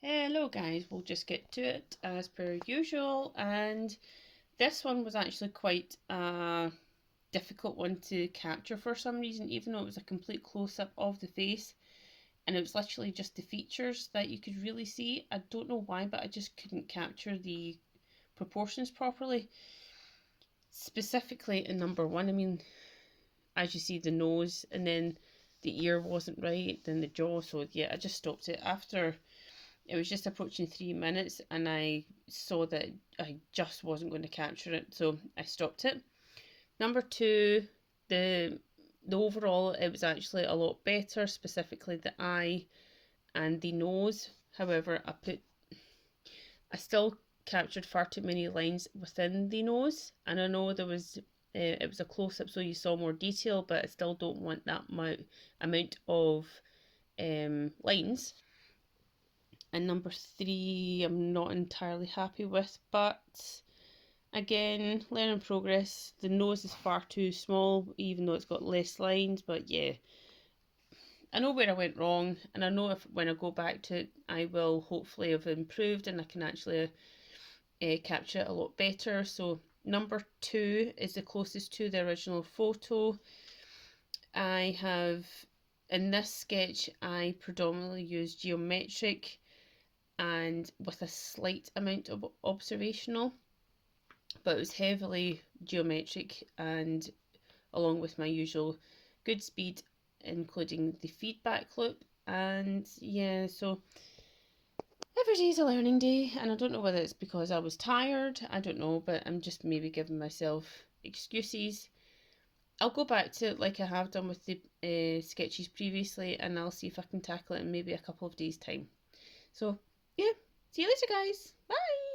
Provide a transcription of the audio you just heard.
Hello guys, we'll just get to it as per usual, and this one was actually quite a difficult one to capture for some reason, even though it was a complete close-up of the face and it was literally just the features that you could really see. I don't know why, but I just couldn't capture the proportions properly. Specifically in number one, as you see, the nose, and then the ear wasn't right, then the jaw, so yeah, I just stopped it after. It was just approaching 3 minutes and I saw that I just wasn't going to capture it, so I stopped it. Number two, the the overall, it was actually a lot better, specifically the eye and the nose. However, I still captured far too many lines within the nose, and I know it was a close up, so you saw more detail, but I still don't want that amount of lines. And number three, I'm not entirely happy with, but again, learning progress. The nose is far too small, even though it's got less lines, but yeah, I know where I went wrong, and I know if when I go back to it, I will hopefully have improved and I can actually capture it a lot better. So number two is the closest to the original photo. I have, in this sketch, I predominantly use geometric and with a slight amount of observational, but it was heavily geometric and along with my usual good speed, including the feedback loop. And yeah, so every day is a learning day, and I don't know whether it's because I was tired, I don't know, but I'm just maybe giving myself excuses. I'll go back to it like I have done with the sketches previously, and I'll see if I can tackle it in maybe a couple of days' time. So, yeah, see you later, guys. Bye!